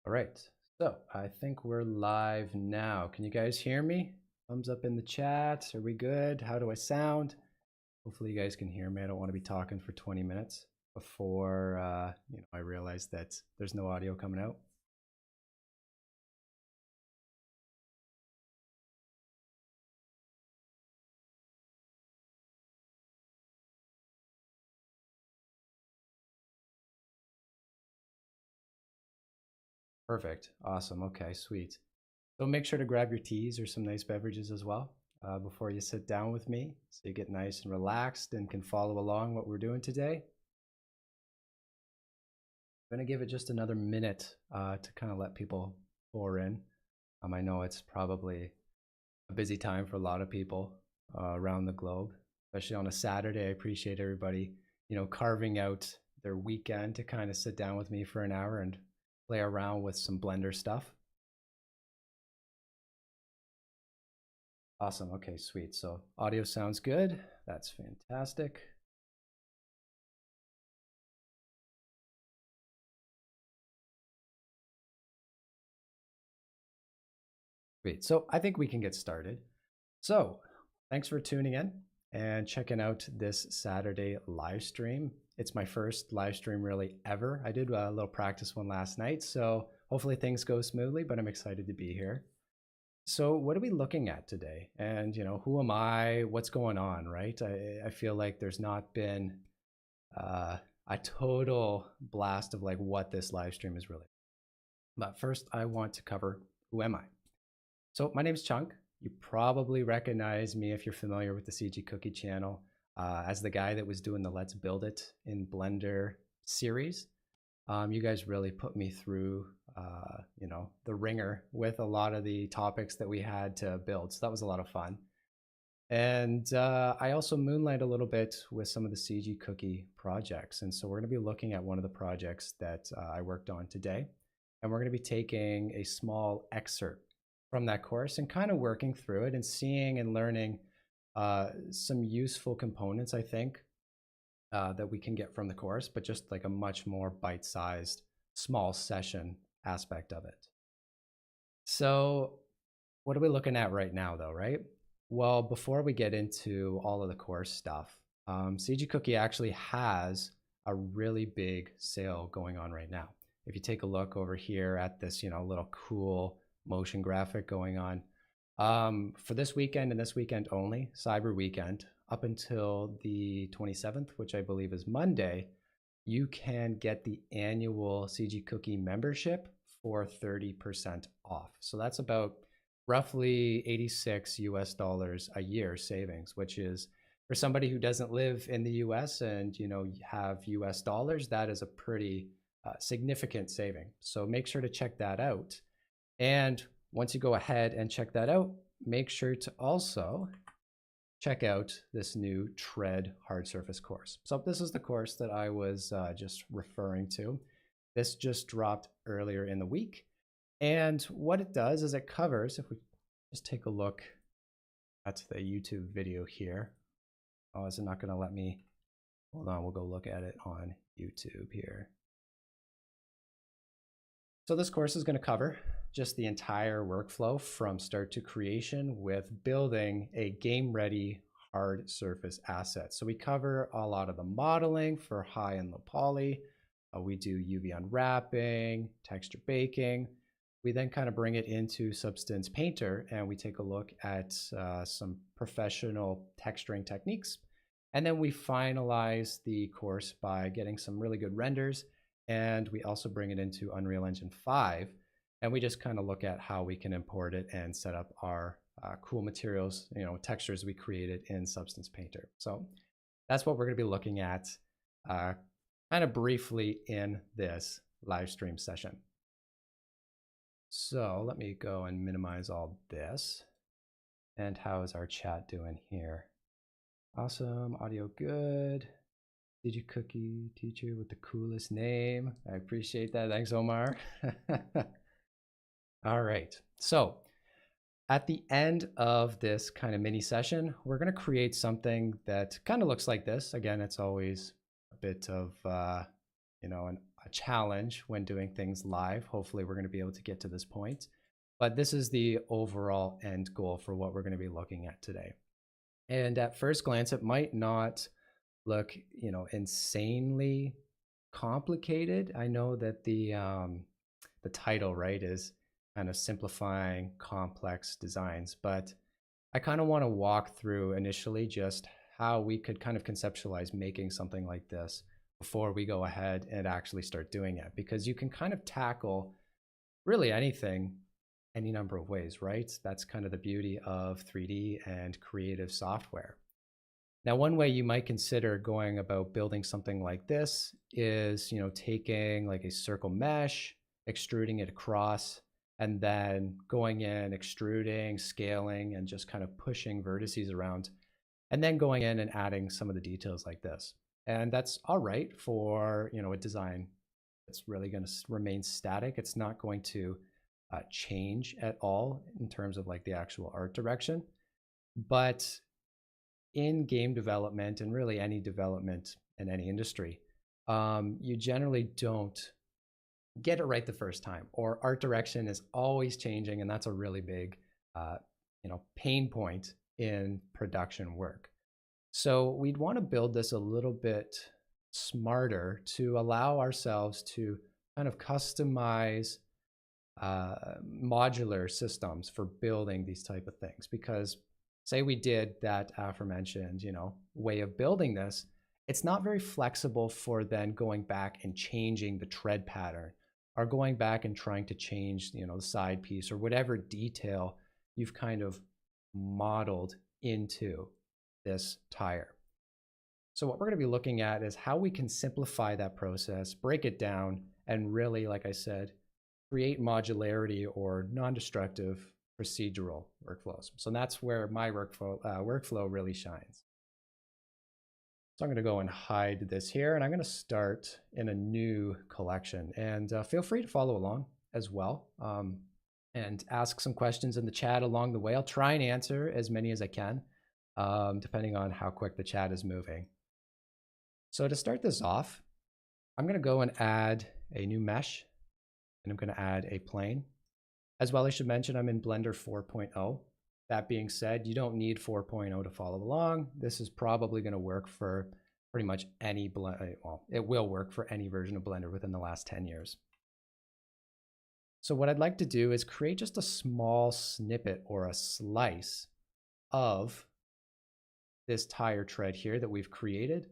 All right, so I think we're live now. Can you guys hear me? Thumbs up in the chat. Are we good? How do I sound? Hopefully you guys can hear me. I don't want to be talking for 20 minutes before I realize that there's no audio coming out. Perfect. Awesome. Okay, sweet. So make sure to grab your teas or some nice beverages as well before you sit down with me so you get nice and relaxed and can follow along what we're doing today. I'm going to give it just another minute to kind of let people pour in. I know it's probably a busy time for a lot of people around the globe, especially on a Saturday. I appreciate everybody, carving out their weekend to kind of sit down with me for an hour and play around with some Blender stuff. Awesome. Okay, sweet. So audio sounds good. That's fantastic. Great. So I think we can get started. So thanks for tuning in and checking out this Saturday live stream. It's my first live stream really ever. I did a little practice one last night, so hopefully things go smoothly, but I'm excited to be here. So what are we looking at today? And who am I? What's going on, right? I feel like there's not been a total blast of like what this live stream is really. But first I want to cover who am I? So my name is Chunk. You probably recognize me if you're familiar with the CG Cookie channel as the guy that was doing the Let's Build It in Blender series. You guys really put me through, the ringer with a lot of the topics that we had to build. So that was a lot of fun. And I also moonlight a little bit with some of the CG Cookie projects. And so we're going to be looking at one of the projects that I worked on today. And we're going to be taking a small excerpt from that course and kind of working through it and seeing and learning some useful components, I think, that we can get from the course, but just like a much more bite-sized, small session aspect of it. So what are we looking at right now though, right? Well, before we get into all of the course stuff, CG Cookie actually has a really big sale going on right now. If you take a look over here at this, little cool motion graphic going on for this weekend and this weekend only, Cyber Weekend, up until the 27th, which I believe is Monday, you can get the annual CG Cookie membership for 30% off. So that's about roughly $86 US a year savings, which is for somebody who doesn't live in the US and have US dollars, that is a pretty significant saving. So make sure to check that out. And once you go ahead and check that out, make sure to also check out this new Tread hard surface course. So this is the course that I was just referring to. This just dropped earlier in the week. And what it does is it covers, if we just take a look at the YouTube video here. Oh, is it not going to let me? Hold on, we'll go look at it on YouTube here. So this course is going to cover just the entire workflow from start to creation with building a game-ready hard surface asset. So we cover a lot of the modeling for high and low poly. We do UV unwrapping, texture baking. We then kind of bring it into Substance Painter and we take a look at some professional texturing techniques. And then we finalize the course by getting some really good renders. And we also bring it into Unreal Engine 5. And we just kind of look at how we can import it and set up our cool materials, textures we created in Substance Painter. So that's what we're going to be looking at kind of briefly in this live stream session. So let me go and minimize all this. And how is our chat doing here? Awesome, audio good. CG Cookie teacher with the coolest name. I appreciate that. Thanks, Omar. All right. So at the end of this kind of mini session, we're going to create something that kind of looks like this. Again, it's always a bit of, a a challenge when doing things live. Hopefully we're going to be able to get to this point. But this is the overall end goal for what we're going to be looking at today. And at first glance, it might not look, insanely complicated. I know that the title, right, is kind of simplifying complex designs, but I kind of want to walk through initially just how we could kind of conceptualize making something like this before we go ahead and actually start doing it, because you can kind of tackle really anything any number of ways, right? That's kind of the beauty of 3D and creative software. Now, one way you might consider going about building something like this is, taking like a circle mesh, extruding it across, and then going in, extruding, scaling, and just kind of pushing vertices around, and then going in and adding some of the details like this. And that's all right for, a design that's really going to remain static. It's not going to change at all in terms of like the actual art direction. But in game development, and really any development in any industry, you generally don't get it right the first time, or art direction is always changing, and that's a really big pain point in production work. So we'd want to build this a little bit smarter to allow ourselves to kind of customize modular systems for building these type of things. Because say we did that aforementioned, way of building this, it's not very flexible for then going back and changing the tread pattern, or going back and trying to change, the side piece or whatever detail you've kind of modeled into this tire. So what we're going to be looking at is how we can simplify that process, break it down, and really, like I said, create modularity or non-destructive procedural workflows. So that's where my workflow really shines. So I'm going to go and hide this here, and I'm going to start in a new collection. And feel free to follow along as well, and ask some questions in the chat along the way. I'll try and answer as many as I can, depending on how quick the chat is moving. So to start this off, I'm going to go and add a new mesh, and I'm going to add a plane. As well, I should mention I'm in Blender 4.0. That being said, you don't need 4.0 to follow along. This is probably going to work for pretty much any well, it will work for any version of Blender within the last 10 years. So what I'd like to do is create just a small snippet or a slice of this tire tread here that we've created.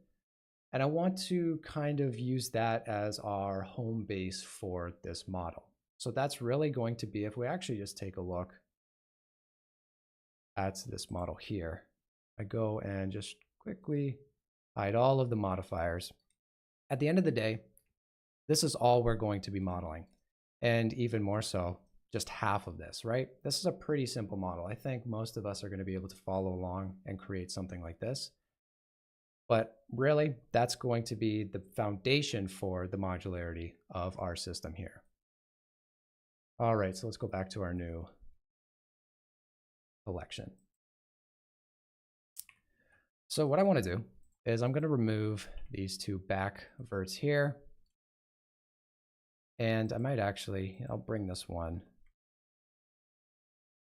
And I want to kind of use that as our home base for this model. So that's really going to be, if we actually just take a look at this model here, I go and just quickly hide all of the modifiers. At the end of the day, this is all we're going to be modeling. And even more so, just half of this, right? This is a pretty simple model. I think most of us are going to be able to follow along and create something like this. But really, that's going to be the foundation for the modularity of our system here. All right, so let's go back to our new collection. So what I want to do is I'm going to remove these two back verts here. And I might actually, I'll bring this one.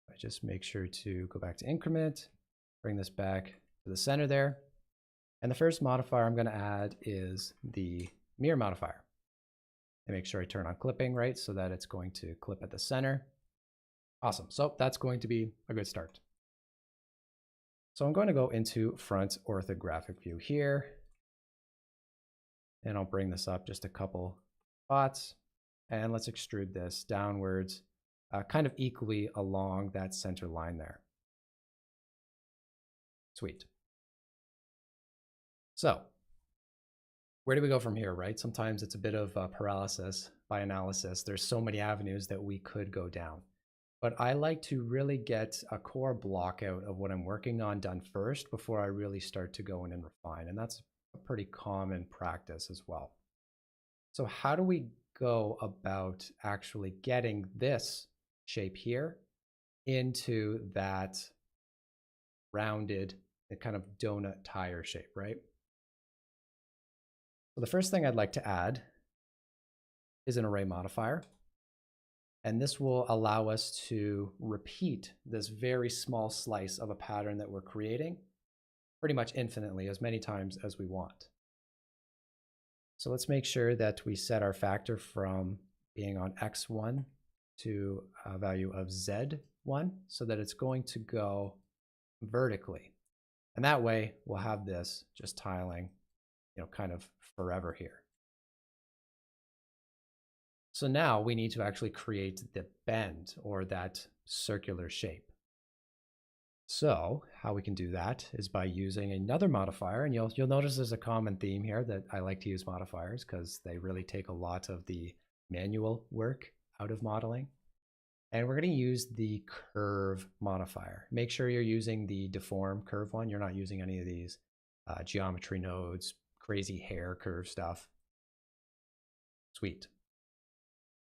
I just make sure to go back to increment, bring this back to the center there. And the first modifier I'm going to add is the mirror modifier. And make sure I turn on clipping, right, so that it's going to clip at the center. Awesome. So that's going to be a good start. So I'm going to go into front orthographic view here. And I'll bring this up just a couple spots. And let's extrude this downwards, kind of equally along that center line there. Sweet. So where do we go from here, right? Sometimes it's a bit of paralysis by analysis. There's so many avenues that we could go down. But I like to really get a core block out of what I'm working on done first before I really start to go in and refine. And that's a pretty common practice as well. So how do we go about actually getting this shape here into that rounded kind of donut tire shape, right? So the first thing I'd like to add is an array modifier. And this will allow us to repeat this very small slice of a pattern that we're creating pretty much infinitely, as many times as we want. So let's make sure that we set our factor from being on x1 to a value of z1 so that it's going to go vertically. And that way we'll have this just tiling, kind of forever here. So now we need to actually create the bend or that circular shape. So how we can do that is by using another modifier, and you'll notice there's a common theme here that I like to use modifiers because they really take a lot of the manual work out of modeling. And we're going to use the curve modifier. Make sure you're using the deform curve one. You're not using any of these geometry nodes, crazy hair curve stuff. Sweet.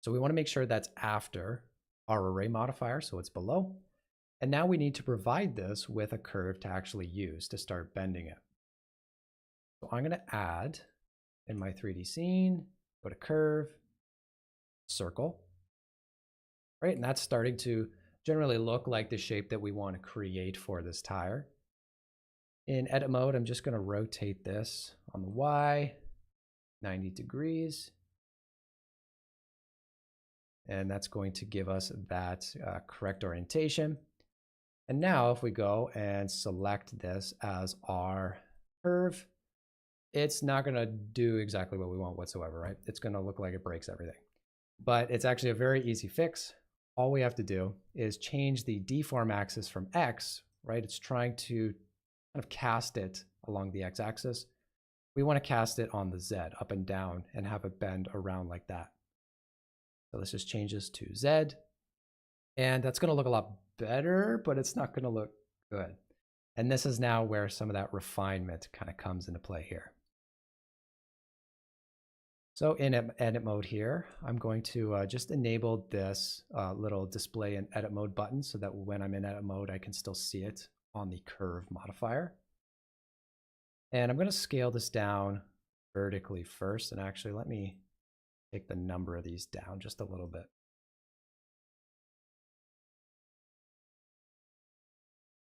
So we want to make sure that's after our array modifier, so it's below. And now we need to provide this with a curve to actually use to start bending it. So I'm going to add in my 3D scene, go to curve, circle, right? And that's starting to generally look like the shape that we want to create for this tire. In edit mode, I'm just going to rotate this on the Y 90 degrees. And that's going to give us that correct orientation. And now if we go and select this as our curve, it's not going to do exactly what we want whatsoever, right? It's going to look like it breaks everything. But it's actually a very easy fix. All we have to do is change the deform axis from X, right? It's trying to kind of cast it along the X axis. We want to cast it on the Z, up and down, and have it bend around like that. So let's just change this to Z. And that's going to look a lot better, but it's not going to look good. And this is now where some of that refinement kind of comes into play here. So in edit mode here, I'm going to just enable this little display in edit mode button so that when I'm in edit mode, I can still see it on the curve modifier. And I'm going to scale this down vertically first. And actually, let me take the number of these down just a little bit.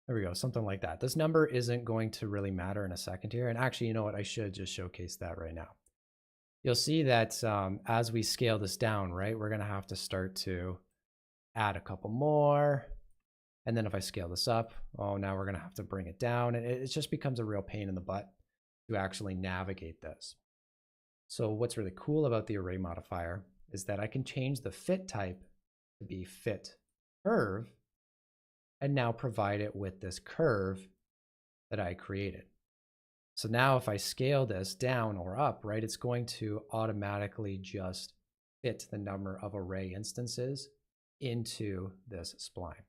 There we go, something like that. This number isn't going to really matter in a second here. And actually, you know what? I should just showcase that right now. You'll see that as we scale this down, right, we're going to have to start to add a couple more. And then if I scale this up, oh, now we're going to have to bring it down. And it just becomes a real pain in the butt to actually navigate this. So what's really cool about the array modifier is that I can change the fit type to be fit curve and now provide it with this curve that I created. So now if I scale this down or up, right, it's going to automatically just fit the number of array instances into this spline.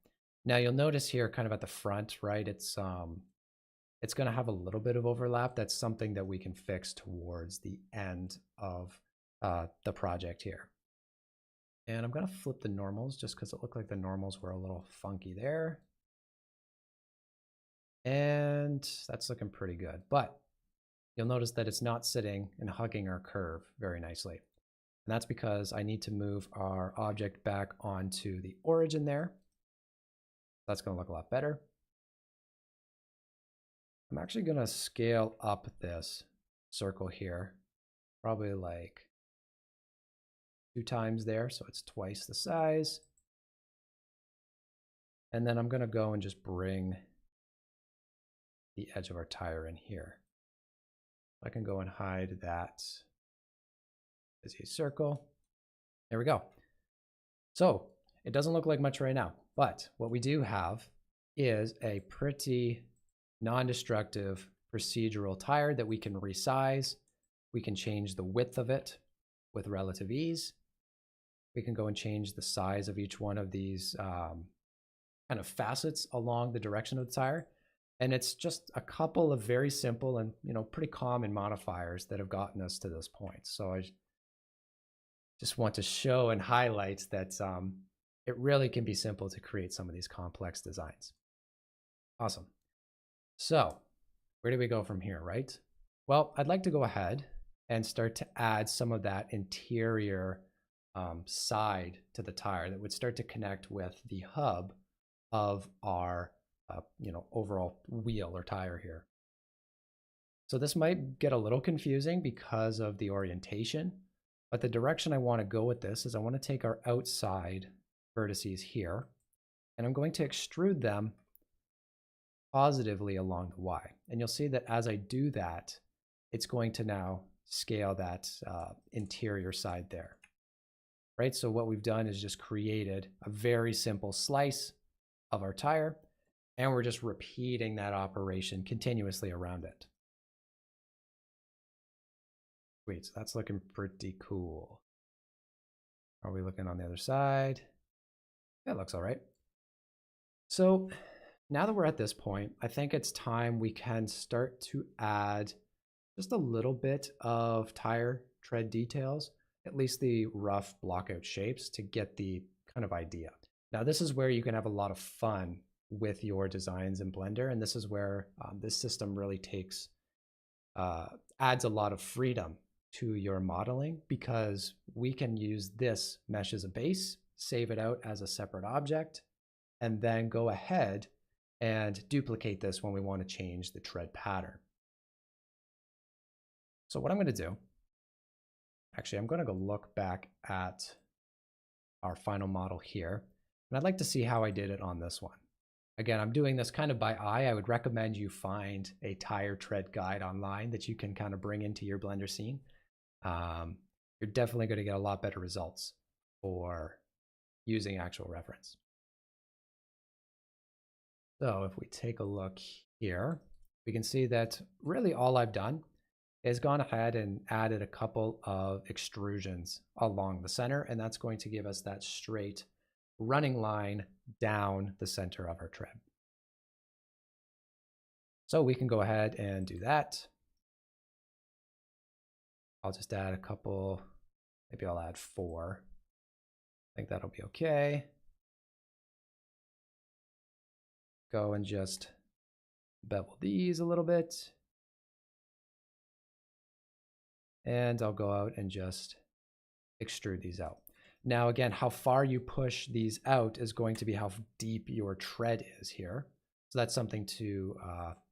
Now you'll notice here kind of at the front, right, it's going to have a little bit of overlap. That's something that we can fix towards the end of the project here. And I'm going to flip the normals just because it looked like the normals were a little funky there. And that's looking pretty good. But you'll notice that it's not sitting and hugging our curve very nicely. And that's because I need to move our object back onto the origin there. That's going to look a lot better. I'm actually going to scale up this circle here, probably like 2 times there, so it's twice the size. And then I'm going to go and just bring the edge of our tire in here. I can go and hide that as a circle. There we go. So it doesn't look like much right now, but what we do have is a pretty non-destructive procedural tire that we can resize. We can change the width of it with relative ease. We can go and change the size of each one of these kind of facets along the direction of the tire. And it's just a couple of very simple and pretty common modifiers that have gotten us to this point. So I just want to show and highlight that it really can be simple to create some of these complex designs. Awesome. So where do we go from here, right? Well, I'd like to go ahead and start to add some of that interior side to the tire that would start to connect with the hub of our overall wheel or tire here. So this might get a little confusing because of the orientation, but the direction I want to go with this is I want to take our outside vertices here, and I'm going to extrude them positively along the Y. And you'll see that as I do that, it's going to now scale that interior side there. Right, so what we've done is just created a very simple slice of our tire, and we're just repeating that operation continuously around it. Sweet, so that's looking pretty cool. Are we looking on the other side? That looks all right. So now that we're at this point, I think it's time we can start to add just a little bit of tire tread details, at least the rough blockout shapes, to get the kind of idea. Now, this is where you can have a lot of fun with your designs in Blender, and this is where this system really adds a lot of freedom to your modeling, because we can use this mesh as a base, save it out as a separate object, and then go ahead and duplicate this when we want to change the tread pattern. So what I'm going to do, actually, I'm going to go look back at our final model here, and I'd like to see how I did it on this one. Again, I'm doing this kind of by eye. I would recommend you find a tire tread guide online that you can kind of bring into your Blender scene. You're definitely going to get a lot better results for using actual reference. So if we take a look here, we can see that really all I've done is gone ahead and added a couple of extrusions along the center, and that's going to give us that straight running line down the center of our tread. So we can go ahead and do that. I'll just add a couple, maybe I'll add 4. I think that'll be okay. Go and just bevel these a little bit. And I'll go out and just extrude these out. Now, again, how far you push these out is going to be how deep your tread is here. So that's something to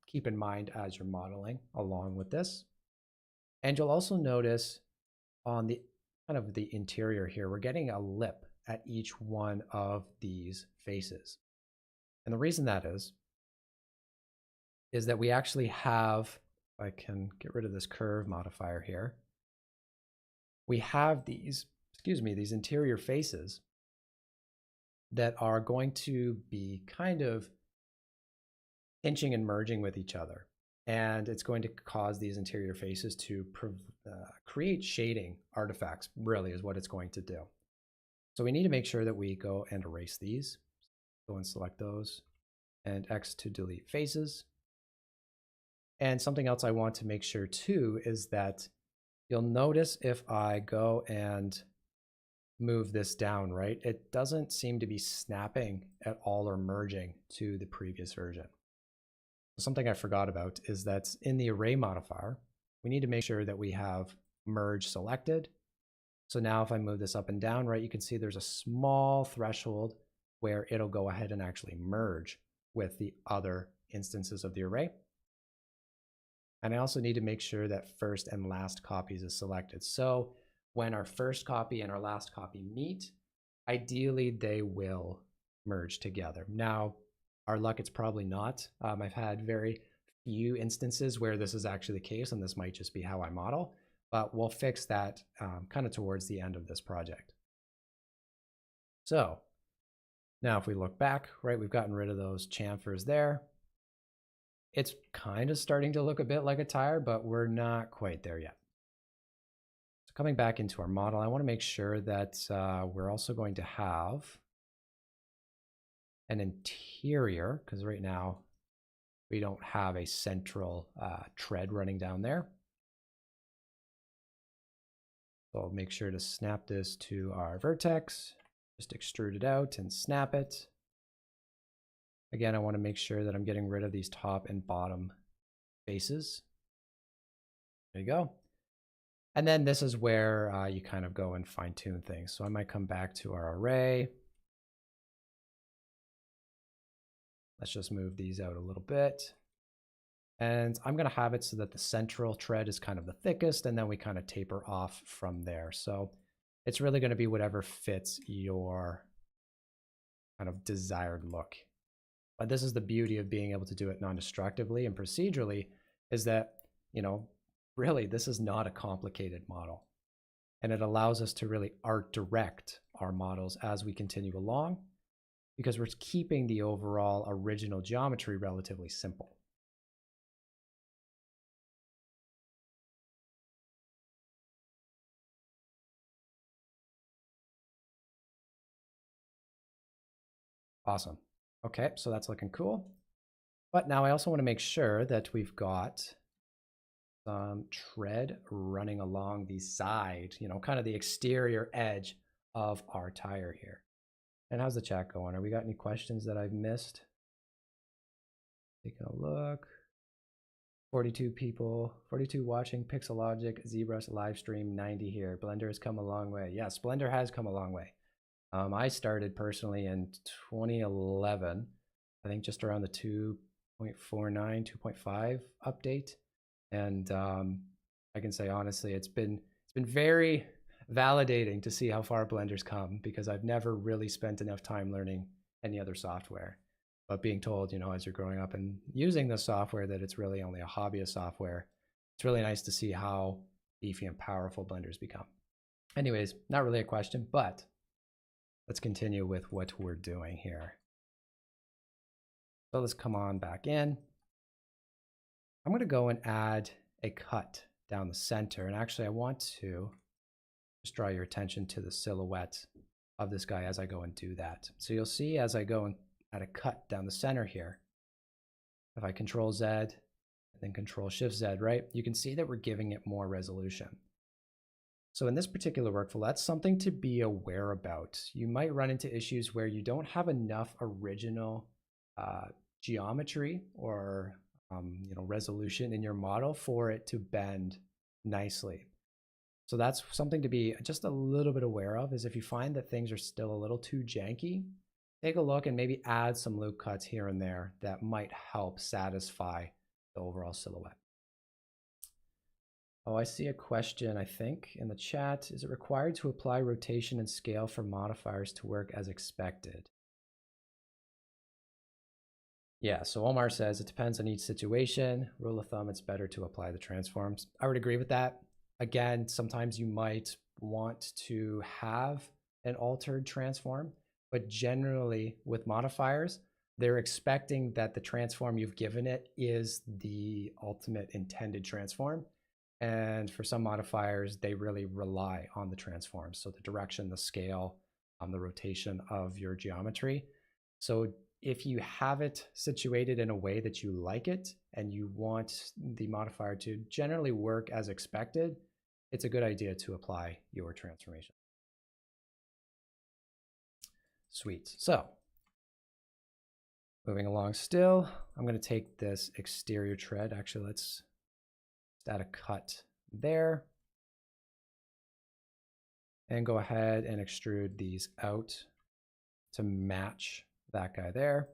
keep in mind as you're modeling along with this. And you'll also notice on the kind of the interior here, we're getting a lip at each one of these faces. And the reason that is that we actually have, if I can get rid of this curve modifier here, we have these, these interior faces that are going to be kind of pinching and merging with each other. And it's going to cause these interior faces to create shading artifacts, really is what it's going to do. So we need to make sure that we go and erase these. Go and select those, and X to delete faces. And something else I want to make sure too is that you'll notice if I go and move this down, right, it doesn't seem to be snapping at all or merging to the previous version. Something I forgot about is that in the array modifier, we need to make sure that we have merge selected. So now if I move this up and down, right, you can see there's a small threshold where it'll go ahead and actually merge with the other instances of the array. And I also need to make sure that first and last copies is selected. So when our first copy and our last copy meet, ideally they will merge together. Now, our luck, it's probably not. I've had very few instances where this is actually the case, and this might just be how I model, but we'll fix that kind of towards the end of this project. So now if we look back, right, we've gotten rid of those chamfers there. It's kind of starting to look a bit like a tire, but we're not quite there yet. So coming back into our model, I want to make sure that we're also going to have an interior, because right now we don't have a central tread running down there. So I'll make sure to snap this to our vertex, just extrude it out and snap it. Again, I want to make sure that I'm getting rid of these top and bottom faces. There you go. And then this is where you kind of go and fine tune things. So I might come back to our array. Let's just move these out a little bit. And I'm going to have it so that the central tread is kind of the thickest, and then we kind of taper off from there. So it's really going to be whatever fits your kind of desired look. But this is the beauty of being able to do it non-destructively and procedurally, is that, you know, really this is not a complicated model. And it allows us to really art direct our models as we continue along, because we're keeping the overall original geometry relatively simple. Awesome. Okay, so that's looking cool. But now I also want to make sure that we've got some tread running along the side, you know, kind of the exterior edge of our tire here. And how's the chat going? Are we got any questions that I've missed? Taking a look. 42 people, 42 watching, Pixelogic, ZBrush live stream, 90 here. Blender has come a long way. Yes, Blender has come a long way. I started personally in 2011, I think just around the 2.49, 2.5 update. And I can say honestly, it's been very validating to see how far Blender's come, because I've never really spent enough time learning any other software. But being told, you know, as you're growing up and using the software, that it's really only a hobbyist software, it's really nice to see how beefy and powerful Blender's become. Anyways, not really a question, but let's continue with what we're doing here. So let's come on back in. I'm going to go and add a cut down the center. And actually, I want to just draw your attention to the silhouette of this guy as I go and do that. So you'll see as I go and add a cut down the center here, if I Control Z and then Control Shift Z, right, you can see that we're giving it more resolution. So in this particular workflow, that's something to be aware about. You might run into issues where you don't have enough original geometry or you know, resolution in your model for it to bend nicely. So that's something to be just a little bit aware of, is if you find that things are still a little too janky, take a look and maybe add some loop cuts here and there that might help satisfy the overall silhouette. Oh, I see a question, I think, in the chat. Is it required to apply rotation and scale for modifiers to work as expected? Yeah, so Omar says it depends on each situation. Rule of thumb, it's better to apply the transforms. I would agree with that. Again, sometimes you might want to have an altered transform, but generally with modifiers, they're expecting that the transform you've given it is the ultimate intended transform. And for some modifiers, they really rely on the transforms. So the direction, the scale, the rotation of your geometry. So if you have it situated in a way that you like it and you want the modifier to generally work as expected, it's a good idea to apply your transformation. Sweet. So moving along still, I'm going to take this exterior tread. Actually, let's add a cut there and go ahead and extrude these out to match that guy there.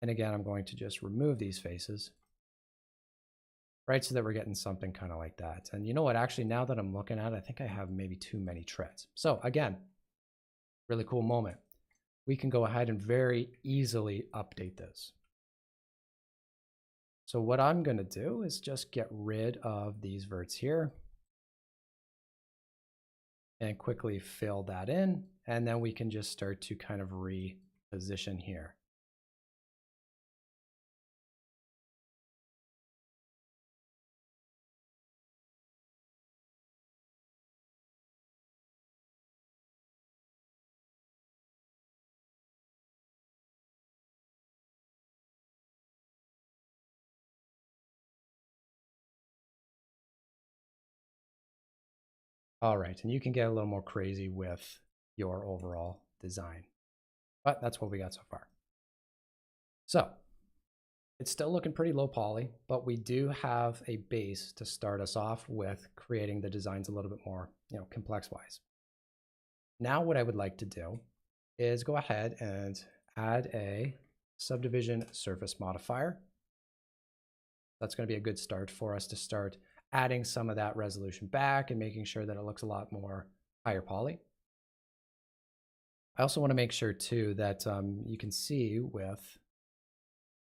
And again, I'm going to just remove these faces, right, so that we're getting something kind of like that. And you know what, actually, now that I'm looking at it, I think I have maybe too many treads. So again, really cool moment. We can go ahead and very easily update this. So what I'm going to do is just get rid of these verts here and quickly fill that in. And then we can just start to kind of reposition here. All right, and you can get a little more crazy with your overall design, but that's what we got so far. So It's still looking pretty low poly, but we do have a base to start us off with creating the designs a little bit more, complex wise. Now what I would like to do is go ahead and add a subdivision surface modifier. That's going to be a good start for us to start adding some of that resolution back and making sure that it looks a lot more higher poly. I also want to make sure too that you can see with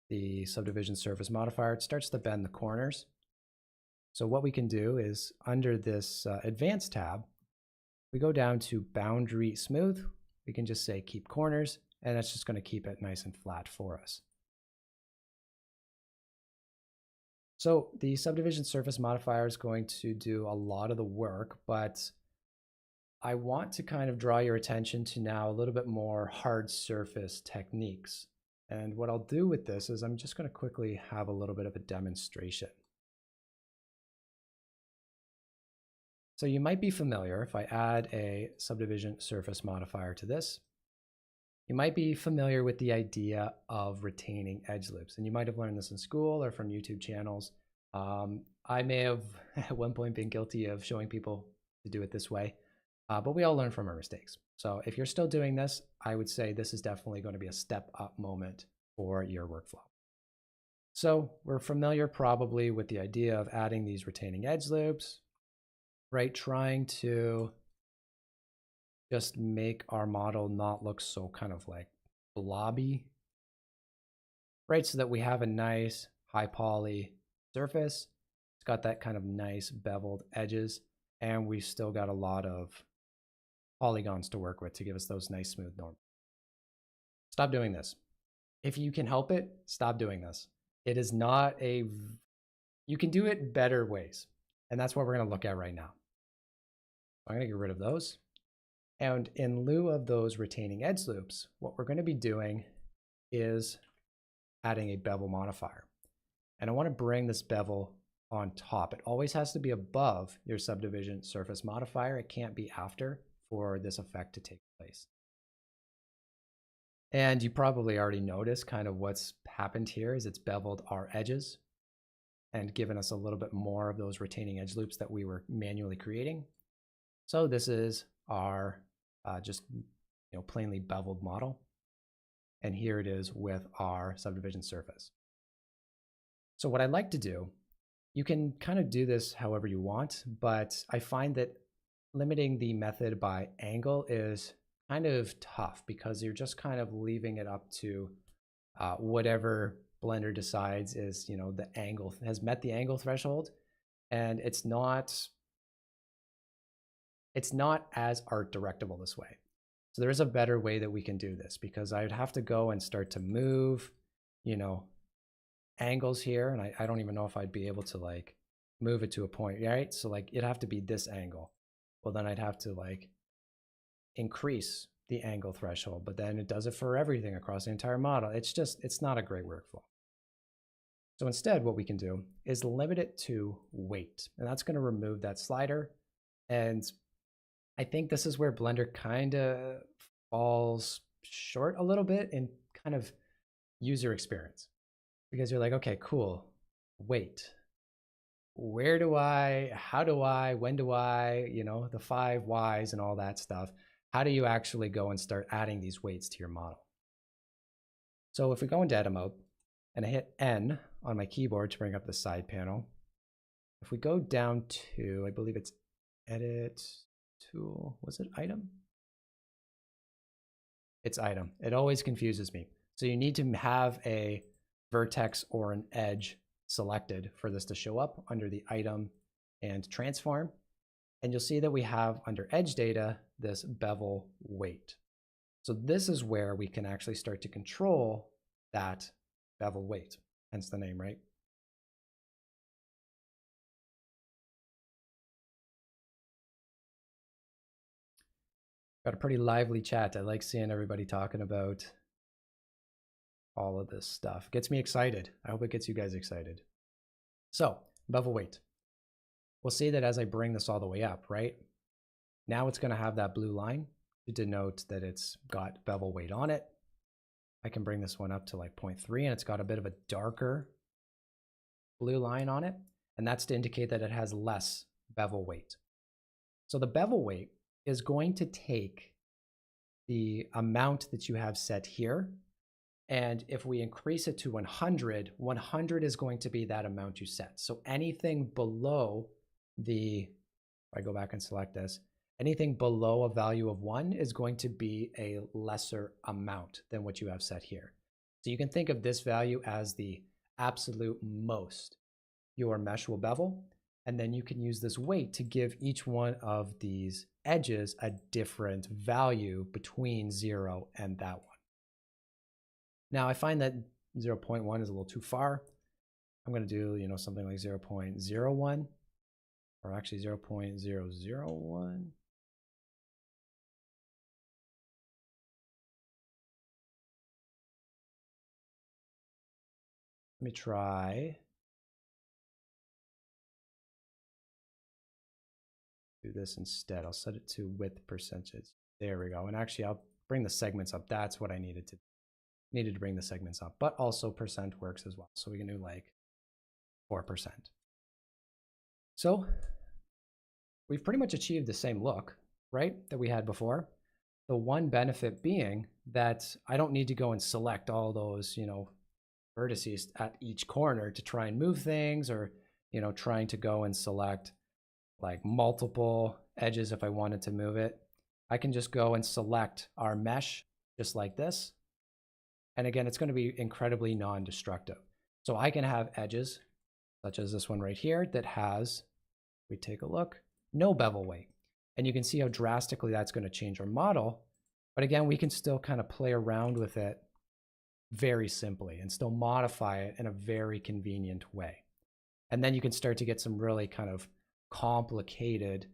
the subdivision surface modifier, it starts to bend the corners. So what we can do is under this advanced tab, we go down to boundary smooth. We can just say keep corners, and that's just going to keep it nice and flat for us. So the subdivision surface modifier is going to do a lot of the work, but I want to kind of draw your attention to now a little bit more hard surface techniques. And what I'll do with this is I'm just going to quickly have a little bit of a demonstration. So you might be familiar if I add a subdivision surface modifier to this. You might be familiar with the idea of retaining edge loops, and you might have learned this in school or from YouTube channels. I may have at one point been guilty of showing people to do it this way, but we all learn from our mistakes. So if you're still doing this, I would say this is definitely going to be a step up moment for your workflow. So we're familiar probably with the idea of adding these retaining edge loops, right? Trying to just make our model not look so kind of like blobby, right? So that we have a nice high poly surface. It's got that kind of nice beveled edges, and we've still got a lot of polygons to work with to give us those nice smooth norms. Stop doing this. If you can help it, stop doing this. It is not you can do it better ways. And that's what we're going to look at right now. I'm going to get rid of those. And in lieu of those retaining edge loops, what we're going to be doing is adding a bevel modifier. And I want to bring this bevel on top. It always has to be above your subdivision surface modifier. It can't be after for this effect to take place. And you probably already noticed kind of what's happened here is it's beveled our edges and given us a little bit more of those retaining edge loops that we were manually creating. So this is our just plainly beveled model. And here it is with our subdivision surface. So what I like to do, you can kind of do this however you want, but I find that limiting the method by angle is kind of tough because you're just kind of leaving it up to whatever Blender decides is, the angle has met the angle threshold, and it's not as art directable this way. So there is a better way that we can do this, because I would have to go and start to move, angles here, and I don't even know if I'd be able to like move it to a point, right? So like it'd have to be this angle. Well, then I'd have to like increase the angle threshold, but then it does it for everything across the entire model. It's not a great workflow. So instead, what we can do is limit it to weight, and that's going to remove that slider. And I think this is where Blender kind of falls short a little bit in kind of user experience, because you're like, okay, cool, weight. Where do I, how do I, when do I, the 5 whys and all that stuff. How do you actually go and start adding these weights to your model? So if we go into edit mode and I hit N on my keyboard to bring up the side panel, if we go down to, I believe it's edit tool, was it item? It's item. It always confuses me. So you need to have a vertex or an edge selected for this to show up under the item and transform. And you'll see that we have under edge data this bevel weight. So this is where we can actually start to control that bevel weight, hence the name, right? Got a pretty lively chat. I like seeing everybody talking about all of this stuff. Gets me excited. I hope it gets you guys excited. So bevel weight. We'll see that as I bring this all the way up, right? Now it's going to have that blue line to denote that it's got bevel weight on it. I can bring this one up to like 0.3, and it's got a bit of a darker blue line on it. And that's to indicate that it has less bevel weight. So the bevel weight is going to take the amount that you have set here. And if we increase it to 100, 100 is going to be that amount you set. So anything below the, if I go back and select this, anything below a value of 1 is going to be a lesser amount than what you have set here. So you can think of this value as the absolute most your mesh will bevel. And then you can use this weight to give each one of these edges a different value between 0 and that one. Now I find that 0.1 is a little too far. I'm going to do, something like 0.01 or actually 0.001. Let me try. Do this instead. I'll set it to width percentage. There we go. And actually I'll bring the segments up. That's what I needed to bring the segments up, but also percent works as well. So we can do like 4%. So we've pretty much achieved the same look, right, that we had before. The one benefit being that I don't need to go and select all those, vertices at each corner to try and move things, or, trying to go and select like multiple edges if I wanted to move it. I can just go and select our mesh just like this. And again, it's going to be incredibly non-destructive. So I can have edges such as this one right here that has, we take a look, no bevel weight. And you can see how drastically that's going to change our model. But again, we can still kind of play around with it very simply and still modify it in a very convenient way. And then you can start to get some really kind of complicated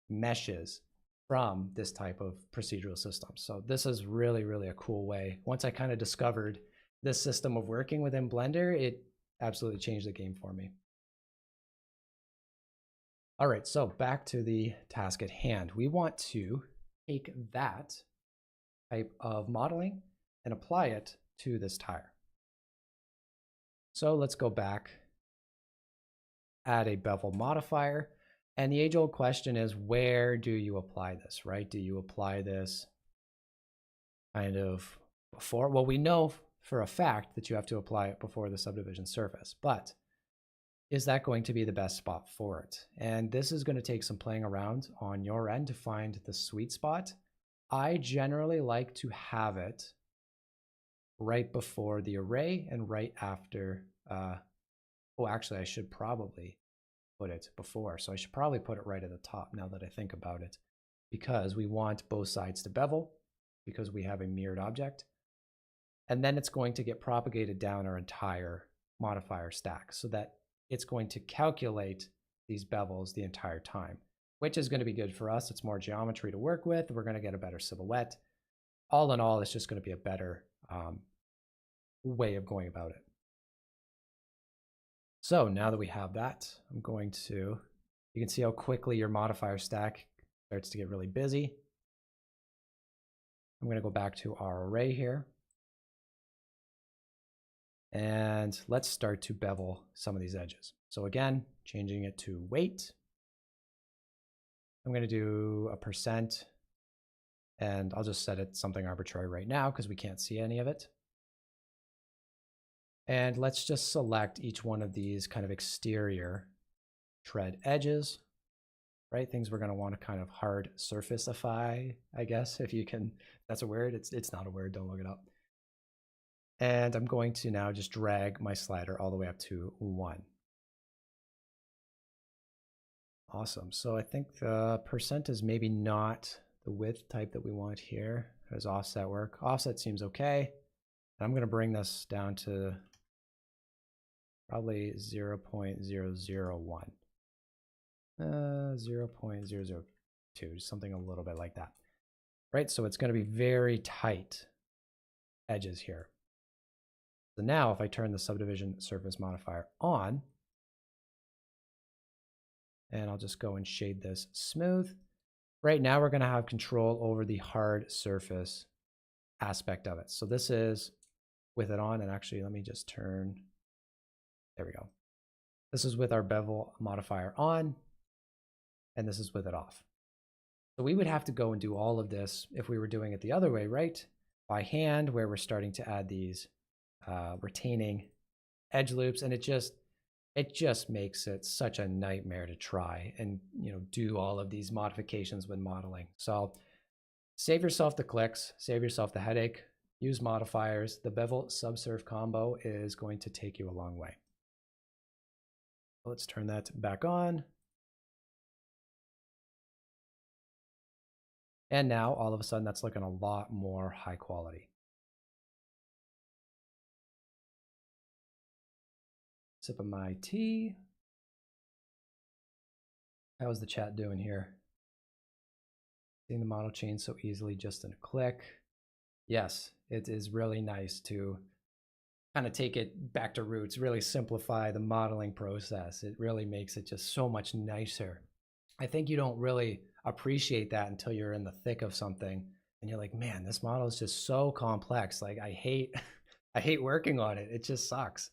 meshes from this type of procedural system. So this is really, really a cool way. Once I kind of discovered this system of working within Blender, it absolutely changed the game for me. All right, so back to the task at hand. We want to take that type of modeling and apply it to this tire. So let's go back, add a bevel modifier. And the age-old question is, where do you apply this, right? Do you apply this kind of before? Well, we know for a fact that you have to apply it before the subdivision surface, but is that going to be the best spot for it? And this is going to take some playing around on your end to find the sweet spot. I generally like to have it right before the array and right after, oh, actually, I should probably put it before. So I should probably put it right at the top now that I think about it, because we want both sides to bevel because we have a mirrored object. And then it's going to get propagated down our entire modifier stack so that it's going to calculate these bevels the entire time, which is going to be good for us. It's more geometry to work with. We're going to get a better silhouette. All in all, it's just going to be a better way of going about it. So now that we have that, I'm going to, you can see how quickly your modifier stack starts to get really busy. I'm going to go back to our array here. And let's start to bevel some of these edges. So again, changing it to weight. I'm going to do a %, and I'll just set it something arbitrary right now because we can't see any of it. And let's just select each one of these kind of exterior tread edges, right? Things we're going to want to kind of hard surfaceify, I guess, if you can. That's a word. It's not a word. Don't look it up. And I'm going to now just drag my slider all the way up to 1. Awesome. So I think the % is maybe not the width type that we want here. How does offset work? Offset seems okay. And I'm going to bring this down to probably 0.001. 0.002, something a little bit like that. Right? So it's going to be very tight edges here. So now if I turn the subdivision surface modifier on, and I'll just go and shade this smooth. Right now we're going to have control over the hard surface aspect of it. So this is with it on. And actually, let me just turn, there we go. This is with our bevel modifier on, and this is with it off. So we would have to go and do all of this if we were doing it the other way, right? By hand, where we're starting to add these retaining edge loops, and it just makes it such a nightmare to try and do all of these modifications when modeling. So save yourself the clicks, save yourself the headache, use modifiers. The bevel subsurf combo is going to take you a long way. Let's turn that back on. And now all of a sudden that's looking a lot more high quality. Sip of my tea. How's the chat doing here? Seeing the model change so easily just in a click. Yes, it is really nice to kind of take it back to roots, really simplify the modeling process. It really makes it just so much nicer. I think you don't really appreciate that until you're in the thick of something and you're like, man, this model is just so complex. Like I hate working on it. It just sucks.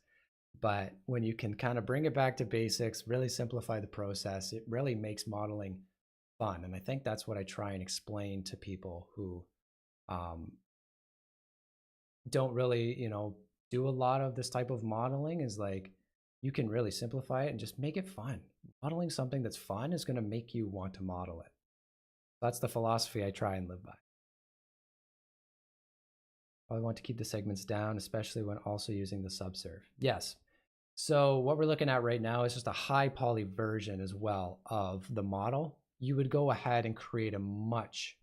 But when you can kind of bring it back to basics, really simplify the process, it really makes modeling fun. And I think that's what I try and explain to people who don't really, do a lot of this type of modeling, is like, you can really simplify it and just make it fun. Modeling something that's fun is going to make you want to model it. That's the philosophy I try and live by. Probably want to keep the segments down, especially when also using the subsurf. Yes. So what we're looking at right now is just a high poly version as well of the model. You would go ahead and create a much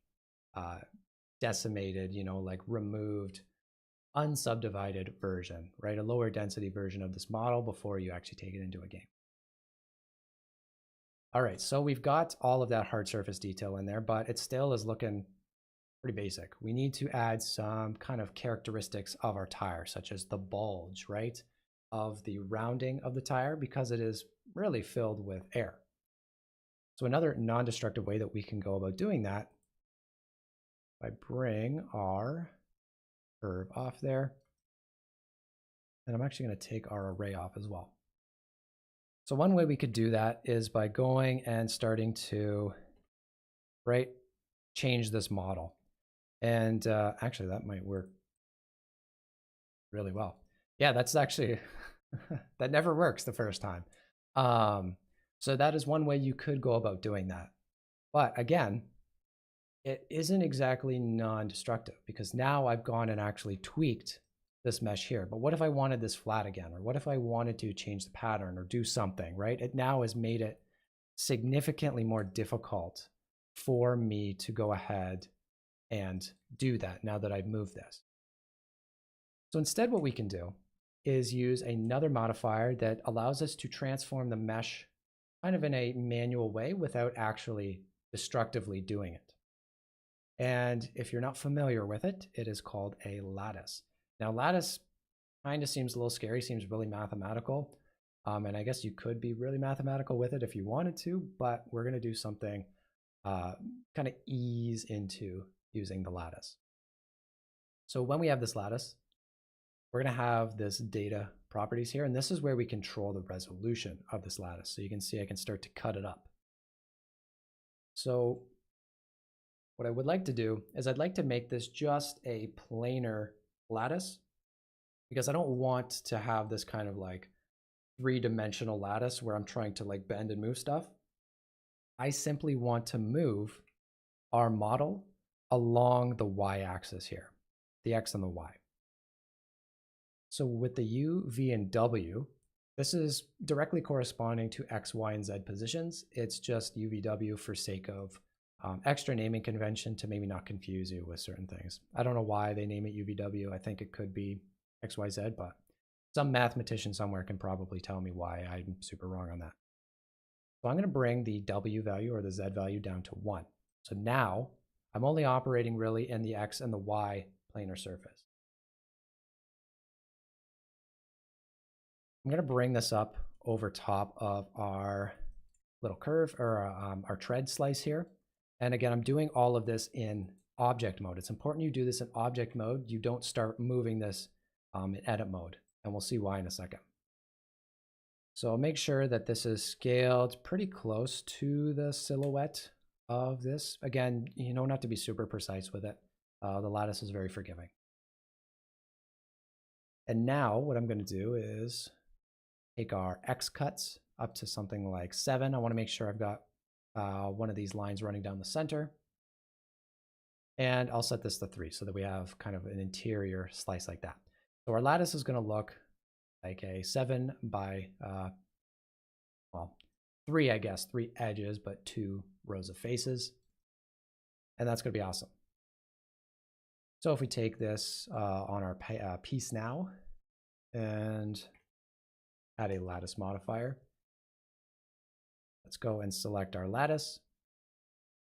decimated, like removed, unsubdivided version, right? A lower density version of this model before you actually take it into a game. All right, so we've got all of that hard surface detail in there, but it still is looking pretty basic. We need to add some kind of characteristics of our tire, such as the bulge, right? Of the rounding of the tire, because it is really filled with air. So another non-destructive way that we can go about doing that, I bring our curve off there, and I'm actually going to take our array off as well. So one way we could do that is by going and starting to, right, change this model. And actually that might work really well. Yeah, that's actually, that never works the first time. So that is one way you could go about doing that. But again, it isn't exactly non-destructive, because now I've gone and actually tweaked this mesh here. But what if I wanted this flat again? Or what if I wanted to change the pattern or do something, right? It now has made it significantly more difficult for me to go ahead and do that now that I've moved this. So instead what we can do is use another modifier that allows us to transform the mesh kind of in a manual way without actually destructively doing it. And if you're not familiar with it, it is called a lattice. Now, lattice kind of seems a little scary, seems really mathematical. And I guess you could be really mathematical with it if you wanted to, but we're going to do something kind of ease into using the lattice. So when we have this lattice, we're going to have this data properties here, and this is where we control the resolution of this lattice. So you can see I can start to cut it up. So what I would like to do is I'd like to make this just a planar lattice, because I don't want to have this kind of like three-dimensional lattice where I'm trying to like bend and move stuff. I simply want to move our model along the y-axis here, the x and the y. So with the u, v, and w, this is directly corresponding to x, y, and z positions. It's just u, v, w for sake of extra naming convention to maybe not confuse you with certain things. I don't know why they name it u, v, w. I think it could be x, y, z, but some mathematician somewhere can probably tell me why I'm super wrong on that. So I'm going to bring the w value or the z value down to 1. So now I'm only operating really in the x and the y planar surface. I'm going to bring this up over top of our little curve, or our tread slice here. And again, I'm doing all of this in object mode. It's important you do this in object mode. You don't start moving this in edit mode, and we'll see why in a second. So I'll make sure that this is scaled pretty close to the silhouette of this. Again, you don't have to be super precise with it. The lattice is very forgiving. And now what I'm going to do is take our X cuts up to something like 7. I want to make sure I've got one of these lines running down the center. And I'll set this to 3 so that we have kind of an interior slice like that. So our lattice is going to look like a 7 by, well, 3, I guess, 3 edges, but 2 rows of faces. And that's going to be awesome. So if we take this on our piece now and add a lattice modifier, let's go and select our lattice.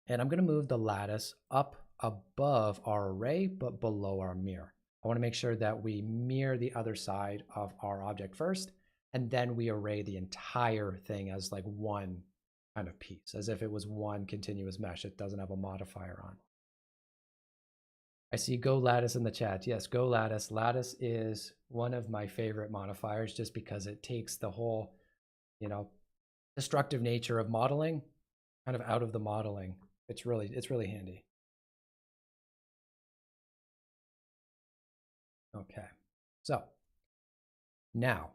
And I'm going to move the lattice up above our array, but below our mirror. I want to make sure that we mirror the other side of our object first, and then we array the entire thing as like one kind of piece, as if it was one continuous mesh. It doesn't have a modifier on. I see Go Lattice in the chat. Yes, Go Lattice. Lattice is one of my favorite modifiers just because it takes the whole, destructive nature of modeling kind of out of the modeling. It's really handy. Okay, so now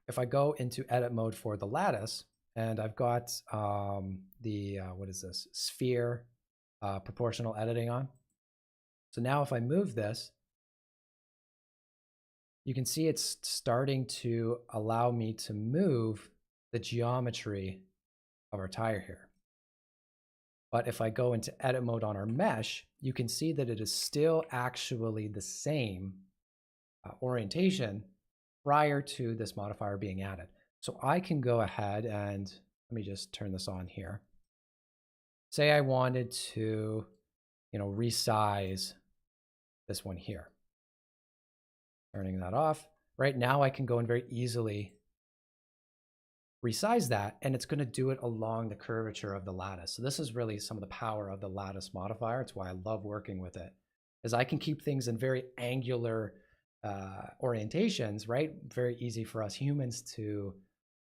if I go into edit mode for the lattice, and I've got what is this, sphere proportional editing on. So now if I move this, you can see it's starting to allow me to move the geometry of our tire here. But if I go into edit mode on our mesh, you can see that it is still actually the same orientation prior to this modifier being added. So I can go ahead and let me just turn this on here. Say I wanted to, resize this one here. Turning that off. Right now I can go and very easily resize that, and it's going to do it along the curvature of the lattice. So this is really some of the power of the lattice modifier. It's why I love working with it, is I can keep things in very angular orientations, right? Very easy for us humans to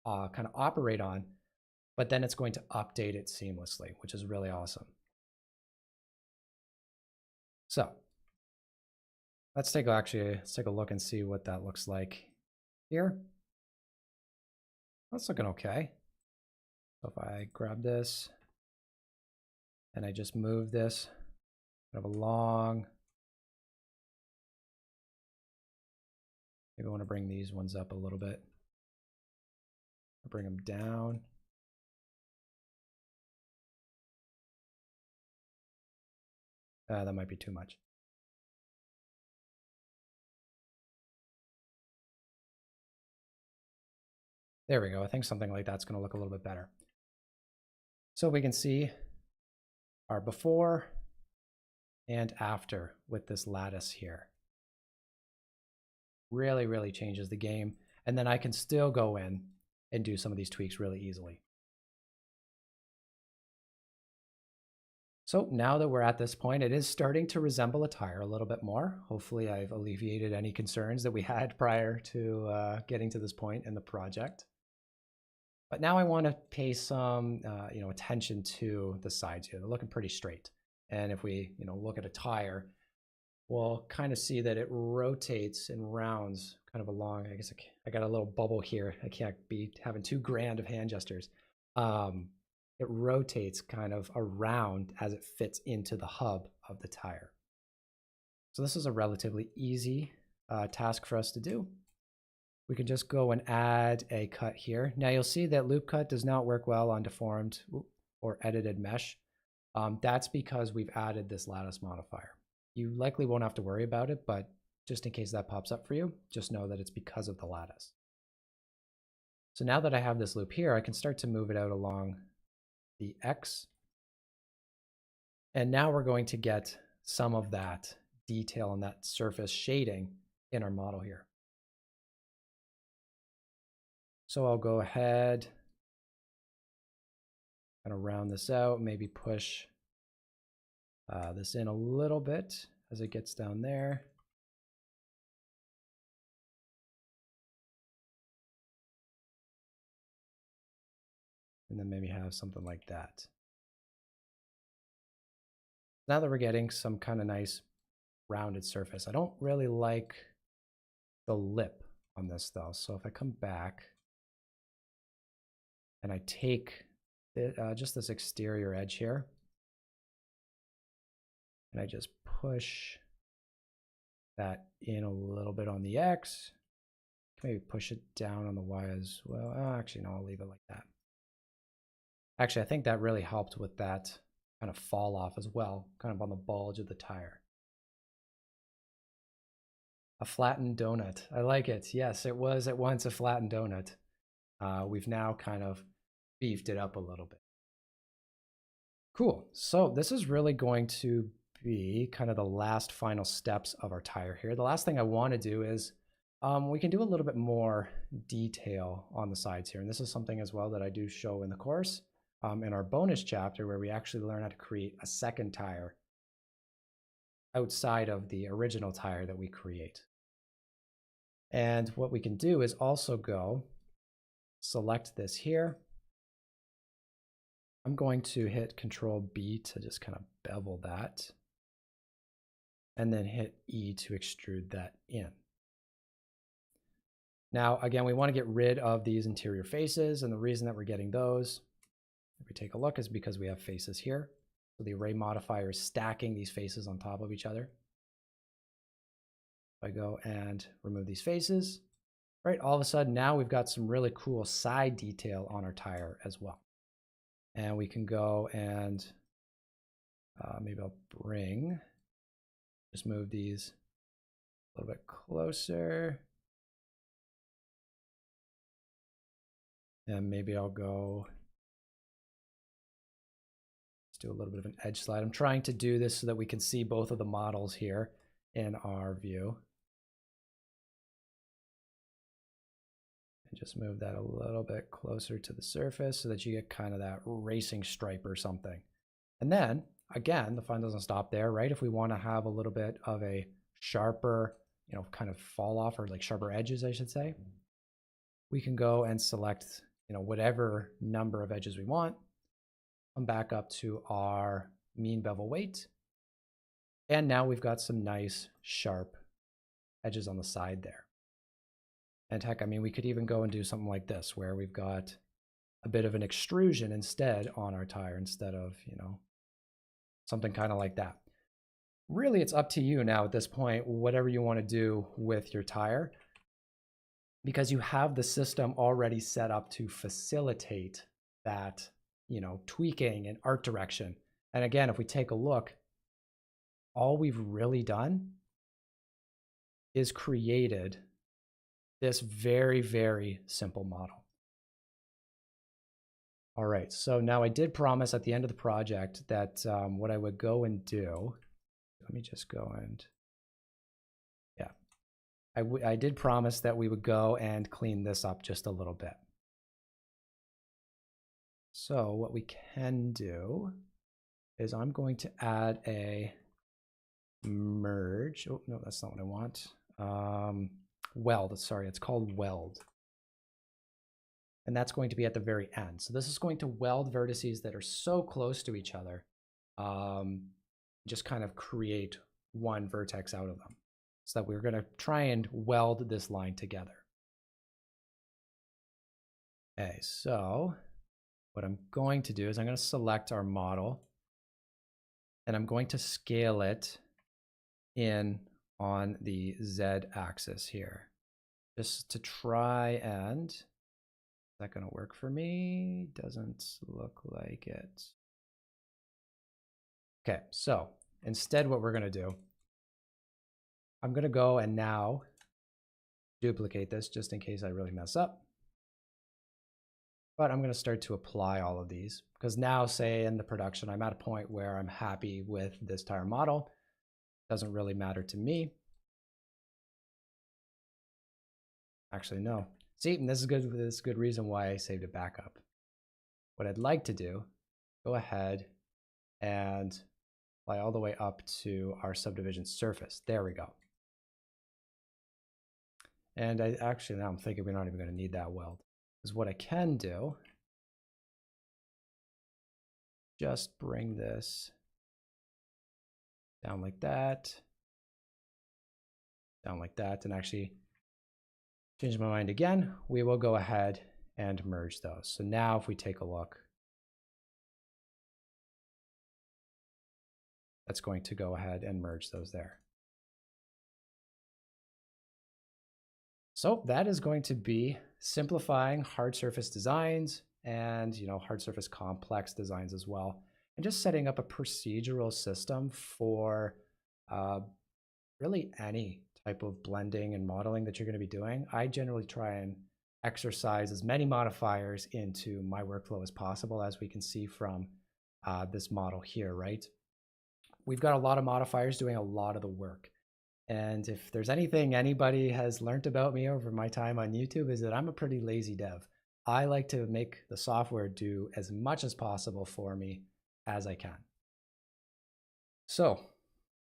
kind of operate on, but then it's going to update it seamlessly, which is really awesome. So let's take a look and see what that looks like here. That's looking okay. So if I grab this and I just move this kind of along, maybe I want to bring these ones up a little bit. I'll bring them down. That might be too much. There we go. I think something like that's going to look a little bit better. So we can see our before and after with this lattice here. Really, really changes the game. And then I can still go in and do some of these tweaks really easily. So now that we're at this point, it is starting to resemble a tire a little bit more. Hopefully I've alleviated any concerns that we had prior to getting to this point in the project. But now I want to pay some attention to the sides here. They're looking pretty straight. And if we look at a tire, we'll kind of see that it rotates and rounds kind of along. I guess I got a little bubble here. I can't be having too grand of hand gestures. It rotates kind of around as it fits into the hub of the tire. So this is a relatively easy task for us to do. We can just go and add a cut here. Now you'll see that loop cut does not work well on deformed or edited mesh. That's because we've added this lattice modifier. You likely won't have to worry about it, but just in case that pops up for you, just know that it's because of the lattice. So now that I have this loop here, I can start to move it out along the X. And now we're going to get some of that detail and that surface shading in our model here. So I'll go ahead and round this out, maybe push this in a little bit as it gets down there. and then maybe have something like that. Now that we're getting some kind of nice rounded surface, I don't really like the lip on this though. So if I come back and I take just this exterior edge here, and I just push that in a little bit on the X, maybe push it down on the Y as well. Oh, actually, no, I'll leave it like that. Actually, I think that really helped with that kind of fall off as well, kind of on the bulge of the tire. A flattened donut. I like it. Yes, it was at once a flattened donut. We've now kind of beefed it up a little bit. Cool. So this is really going to be kind of the last final steps of our tire here. The last thing I want to do is we can do a little bit more detail on the sides here. And this is something as well that I do show in the course in our bonus chapter, where we actually learn how to create a second tire outside of the original tire that we create. And what we can do is also go select this here. I'm going to hit Control B to just kind of bevel that, and then hit E to extrude that in. Now, again, we want to get rid of these interior faces, and the reason that we're getting those, if we take a look, is because we have faces here. So the array modifier is stacking these faces on top of each other. If I go and remove these faces, right, all of a sudden now we've got some really cool side detail on our tire as well. And we can go and maybe I'll just move these a little bit closer. And maybe I'll go, let's do a little bit of an edge slide. I'm trying to do this so that we can see both of the models here in our view. And just move that a little bit closer to the surface so that you get kind of that racing stripe or something. And then, again, the fun doesn't stop there, right? If we want to have a little bit of a sharper, kind of fall off, or like sharper edges, I should say, we can go and select, whatever number of edges we want, come back up to our mean bevel weight. And now we've got some nice sharp edges on the side there. And heck, I mean, we could even go and do something like this, where we've got a bit of an extrusion instead on our tire, instead of, something kind of like that. Really, it's up to you now at this point, whatever you want to do with your tire, because you have the system already set up to facilitate that, tweaking and art direction. And again, if we take a look, all we've really done is created this very, very simple model. All right, so now I did promise at the end of the project that what I would go and do, let me just go and, yeah, I did promise that we would go and clean this up just a little bit. So what we can do is I'm going to add a merge. Oh, no, that's not what I want. Weld, sorry, it's called Weld. And that's going to be at the very end. So this is going to weld vertices that are so close to each other, just kind of create one vertex out of them. So that we're going to try and weld this line together. Okay, so what I'm going to do is I'm going to select our model, and I'm going to scale it in on the Z axis here, just to try and, is that going to work for me? Doesn't look like it. Okay, so instead what we're going to do, I'm going to go and now duplicate this just in case I really mess up. But I'm going to start to apply all of these, because now, say in the production, I'm at a point where I'm happy with this tire model. Doesn't really matter to me. Actually, no. See, and this is good. This is a good reason why I saved it back up. What I'd like to do, go ahead and apply all the way up to our subdivision surface. There we go. And I actually, now I'm thinking we're not even going to need that weld. Because what I can do just bring this down like that, down like that, and actually change my mind again. We will go ahead and merge those. So now if we take a look, that's going to go ahead and merge those there. So that is going to be simplifying hard surface designs and, hard surface complex designs as well, and just setting up a procedural system for really any type of blending and modeling that you're going to be doing. I generally try and exercise as many modifiers into my workflow as possible, as we can see from this model here, right? We've got a lot of modifiers doing a lot of the work. And if there's anything anybody has learned about me over my time on YouTube, is that I'm a pretty lazy dev. I like to make the software do as much as possible for me as I can. So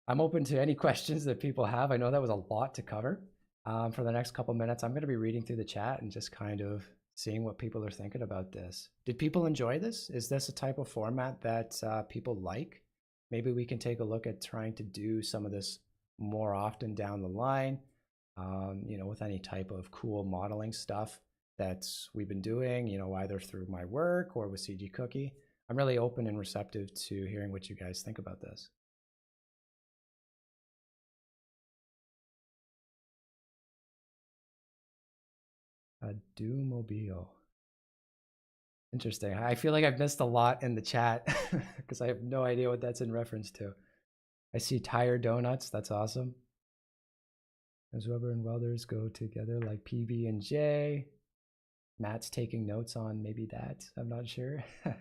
I'm open to any questions that people have. I know that was a lot to cover. For the next couple minutes, I'm going to be reading through the chat and just kind of seeing what people are thinking about this. Did people enjoy this? Is this a type of format that people like? Maybe we can take a look at trying to do some of this more often down the line, with any type of cool modeling stuff that we've been doing, either through my work or with CG Cookie. I'm really open and receptive to hearing what you guys think about this. A do-mobile. Interesting. I feel like I've missed a lot in the chat because I have no idea what that's in reference to. I see tire donuts. That's awesome. As rubber and welders go together like PB and J. Matt's taking notes on maybe that. I'm not sure. A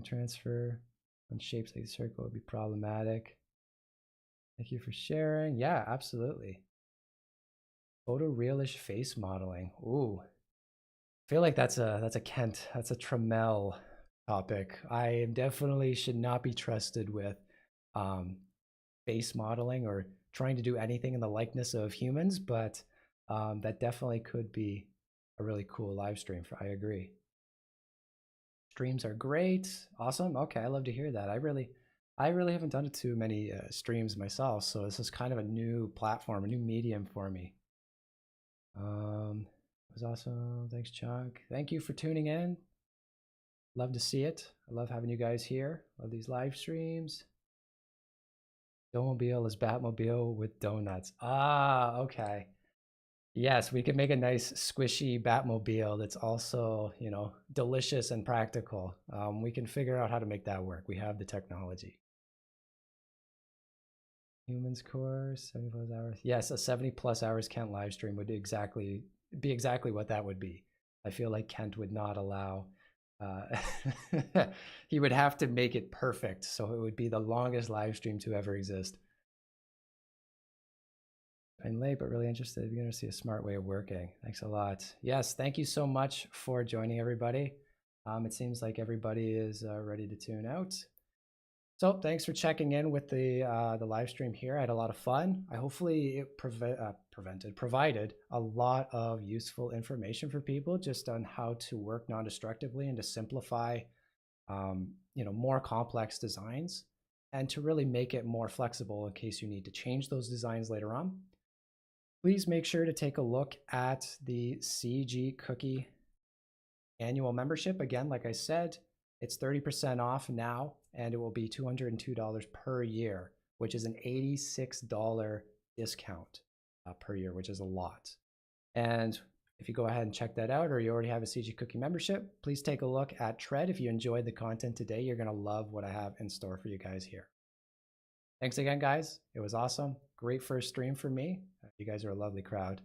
transfer on shapes like a circle would be problematic. Thank you for sharing. Yeah, absolutely. Photorealish face modeling. Ooh. I feel like that's a Kent, that's a Trammell topic. I definitely should not be trusted with face modeling or trying to do anything in the likeness of humans, but that definitely could be a really cool live stream. I agree. Streams are great. Awesome. Okay, I love to hear that. I really haven't done too many streams myself, so this is kind of a new platform, a new medium for me. It was awesome. Thanks, Chuck. Thank you for tuning in. Love to see it. I love having you guys here. Love these live streams. Domobile is Batmobile with donuts. Ah, okay. Yes, we can make a nice squishy Batmobile that's also, delicious and practical. We can figure out how to make that work. We have the technology. Humans course, 70 plus hours. Yes, a 70 plus hours Kent live stream would be exactly what that would be. I feel like Kent would not allow, he would have to make it perfect. So it would be the longest live stream to ever exist. I'm late, but really interested. You're going to see a smart way of working. Thanks a lot. Yes, thank you so much for joining, everybody. It seems like everybody is ready to tune out. So thanks for checking in with the live stream here. I had a lot of fun. I hopefully it provided a lot of useful information for people just on how to work non-destructively and to simplify, more complex designs and to really make it more flexible in case you need to change those designs later on. Please make sure to take a look at the CG Cookie annual membership. Again, like I said, it's 30% off now, and it will be $202 per year, which is an $86 discount per year, which is a lot. And if you go ahead and check that out, or you already have a CG Cookie membership, please take a look at Tread. If you enjoyed the content today, you're going to love what I have in store for you guys here. Thanks again, guys. It was awesome. Great first stream for me. You guys are a lovely crowd.